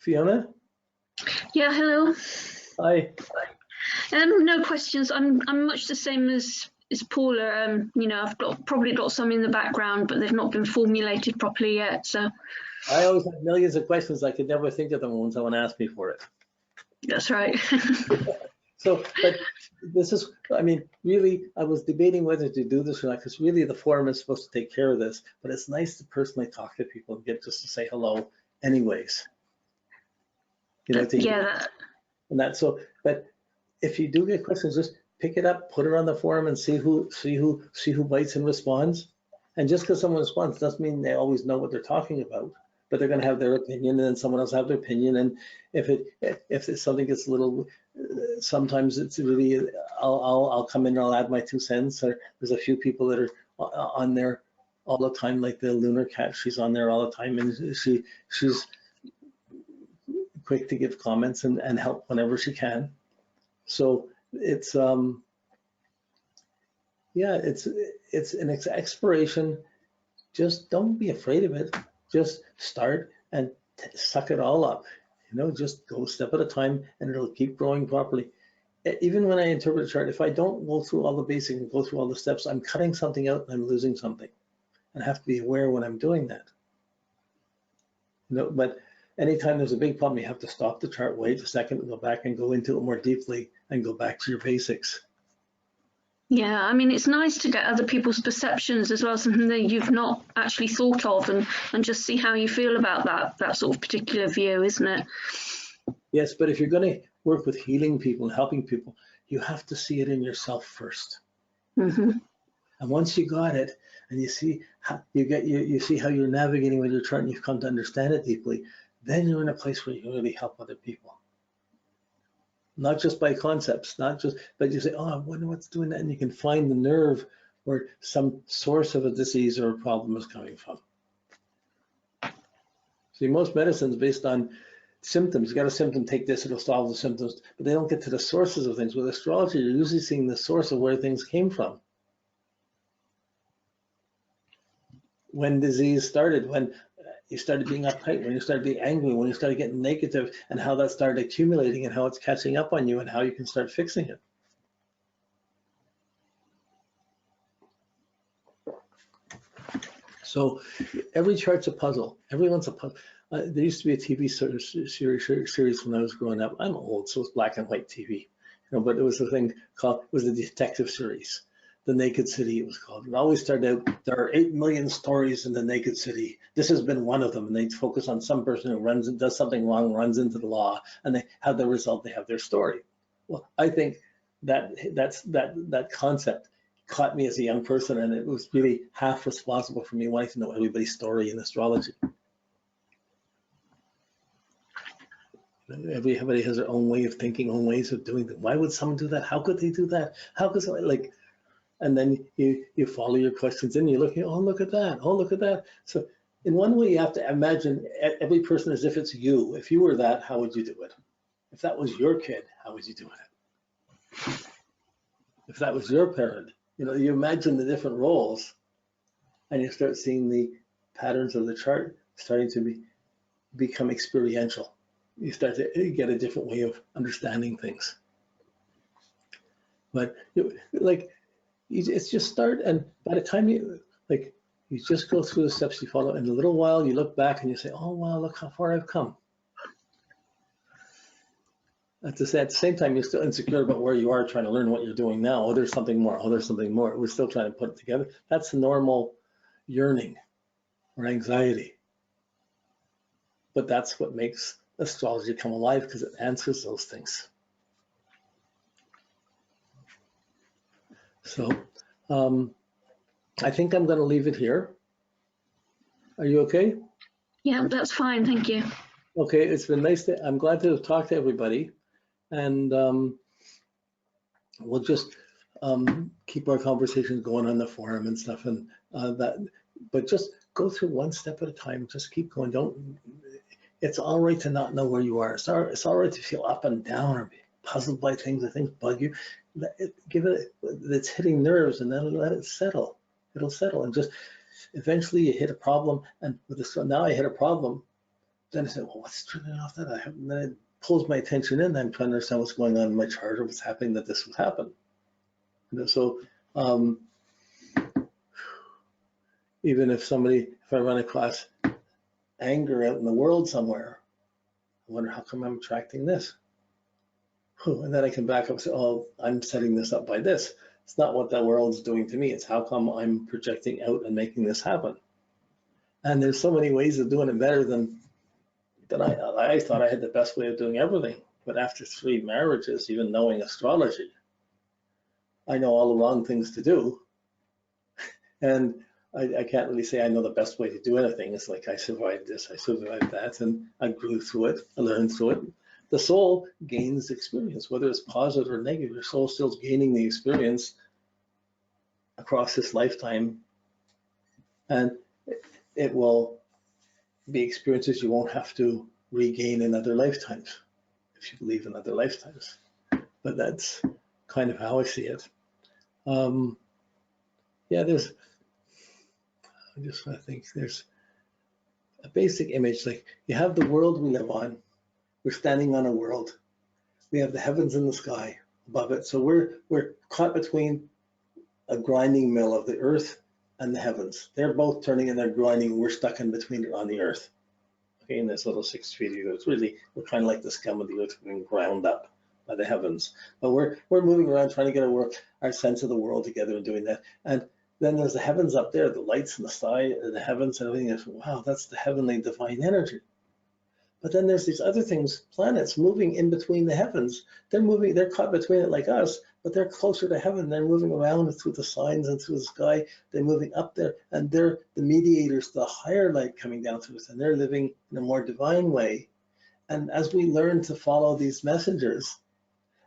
Fiona? Yeah, hello. Hi. No questions. I'm much the same as Paula. You know, I've probably got some in the background, but they've not been formulated properly yet. So I always have millions of questions. I could never think of them when someone asked me for it. that's right. So, but this is, I mean, really, I was debating whether to do this or not, because really the forum is supposed to take care of this, but it's nice to personally talk to people and get just to say hello anyways. You know, Yeah. And that, so, but if you do get questions, just pick it up, put it on the forum and see who bites and responds. And just because someone responds doesn't mean they always know what they're talking about, but they're going to have their opinion, and then someone else have their opinion. And if something gets a little, sometimes it's really, I'll come in and I'll add my 2 cents. Or there's a few people that are on there all the time, like the Lunar Cat. She's on there all the time, and she's quick to give comments and help whenever she can. So it's yeah, it's an exploration. Just don't be afraid of it. Just start and suck it all up. You know, just go step at a time, and it'll keep growing properly. Even when I interpret a chart, if I don't go through all the basics and go through all the steps, I'm cutting something out and I'm losing something. And I have to be aware when I'm doing that. You know, but anytime there's a big problem, you have to stop the chart, wait a second, go back and go into it more deeply and go back to your basics. Yeah, I mean, it's nice to get other people's perceptions as well, something that you've not actually thought of, and just see how you feel about that sort of particular view, isn't it? Yes, but if you're going to work with healing people and helping people, you have to see it in yourself first. Mm-hmm. And once you got it, and you see how you see how you're navigating with your chart, and you've come to understand it deeply, then you're in a place where you can really help other people. Not just by concepts, but you say, oh, I wonder what's doing that, and you can find the nerve where some source of a disease or a problem is coming from. See, most medicine's based on symptoms. You got a symptom, take this, it'll solve the symptoms, but they don't get to the sources of things. With astrology, you're usually seeing the source of where things came from. When disease started, when you started being uptight, when you started being angry, when you started getting negative, and how that started accumulating and how it's catching up on you and how you can start fixing it. So every chart's a puzzle. Everyone's a puzzle. There used to be a TV series when I was growing up. I'm old, so it's black and white TV. You know, but it was a thing called, it was a detective series. The Naked City, it was called. It always started out, there are 8 million stories in the Naked City. This has been one of them, and they focus on some person who runs and does something wrong, runs into the law, and they have the result, they have their story. Well, I think that concept caught me as a young person, and it was really half responsible for me wanting to know everybody's story in astrology. Everybody has their own way of thinking, own ways of doing things. Why would someone do that? How could they do that? How could someone, like, and then you follow your questions in, you're looking, oh, look at that, oh, look at that. So in one way, you have to imagine every person as if it's you. If you were that, how would you do it? If that was your kid, how would you do it? If that was your parent, you know, you imagine the different roles, and you start seeing the patterns of the chart starting to become experiential. You start to get a different way of understanding things. But it's just start, and by the time you just go through the steps you follow, in a little while you look back and you say, oh wow, look how far I've come. At the same time, you're still insecure about where you are, trying to learn what you're doing now. Oh, there's something more. Oh, there's something more. We're still trying to put it together. That's the normal yearning or anxiety. But that's what makes astrology come alive, because it answers those things. So I think I'm going to leave it here. Are you okay? Yeah, that's fine. Thank you. Okay, it's been nice. I'm glad to talk to everybody, and we'll just keep our conversations going on the forum and stuff, and but just go through one step at a time. Just keep going. It's all right to not know where you are. It's all right to feel up and down or be puzzled by things, or things bug you. Give it, it's hitting nerves, and then let it settle. It'll settle, and just eventually you hit a problem. And with this, now I hit a problem. then I said, well, what's triggering off that? And then it pulls my attention in. I'm trying to understand what's going on in my chart or what's happening that this would happen. And so even if I run across anger out in the world somewhere, I wonder how come I'm attracting this? And then I can back up and say, oh, I'm setting this up by this. It's not what the world's doing to me. It's how come I'm projecting out and making this happen. And there's so many ways of doing it better than I thought I had the best way of doing everything. But after 3 marriages, even knowing astrology, I know all the wrong things to do. And I can't really say I know the best way to do anything. It's like I survived this, I survived that, and I grew through it, I learned through it. The soul gains experience, whether it's positive or negative. Your soul still gaining the experience across this lifetime, and it will be experiences you won't have to regain in other lifetimes, if you believe in other lifetimes. But that's kind of how I see it. Yeah, I think there's a basic image, like you have the world we live on. We're standing on a world. We have the heavens and the sky above it. So we're caught between a grinding mill of the earth and the heavens. They're both turning and they're grinding. We're stuck in between on the earth. Okay, in this little 6 feet of it's really, we're kind of like the scum of the earth being ground up by the heavens. But we're moving around trying to get our sense of the world together and doing that. And then there's the heavens up there, the lights in the sky, the heavens and everything. Wow, that's the heavenly divine energy. But then there's these other things, planets moving in between the heavens. They're caught between it like us, but they're closer to heaven. They're moving around through the signs and through the sky. They're moving up there, and they're the mediators, the higher light coming down through us, and they're living in a more divine way. And as we learn to follow these messengers,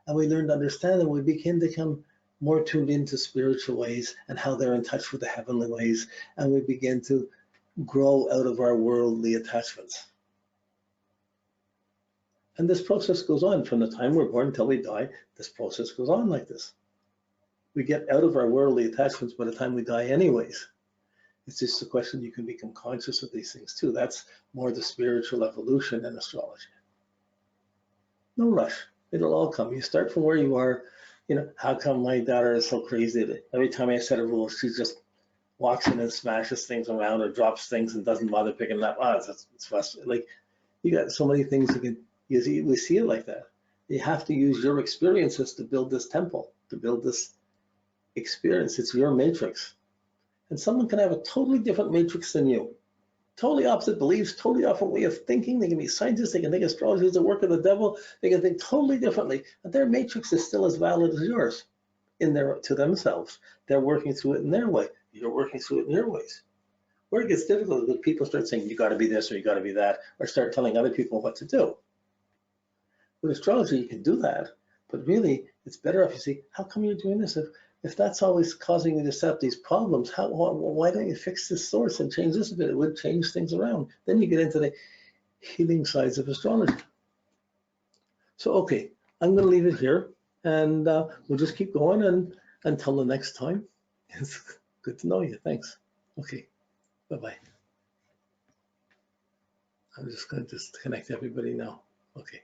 and we learn to understand them, we begin to become more tuned into spiritual ways and how they're in touch with the heavenly ways, and we begin to grow out of our worldly attachments. And this process goes on from the time we're born until we die. This process goes on like this. We get out of our worldly attachments by the time we die anyways. It's just a question you can become conscious of these things too. That's more the spiritual evolution in astrology. No rush. It'll all come. You start from where you are. How come my daughter is so crazy that every time I set a rule, she just walks in and smashes things around or drops things and doesn't bother picking them up? It's frustrating. Like, you got so many things you can. We see it like that. You have to use your experiences to build this temple, to build this experience. It's your matrix. And someone can have a totally different matrix than you. Totally opposite beliefs, totally different way of thinking. They can be scientists, they can think astrology is the work of the devil. They can think totally differently. But their matrix is still as valid as yours to themselves. They're working through it in their way. You're working through it in your ways. Where it gets difficult is when people start saying, you got to be this or you got to be that, or start telling other people what to do. With astrology, you can do that, but really, it's better if you see, how come you're doing this? If that's always causing you to set up these problems, why don't you fix this source and change this a bit? It would change things around. Then you get into the healing sides of astrology. So, okay, I'm going to leave it here, and we'll just keep going and until the next time. It's good to know you. Thanks. Okay, bye-bye. I'm just going to disconnect everybody now. Okay.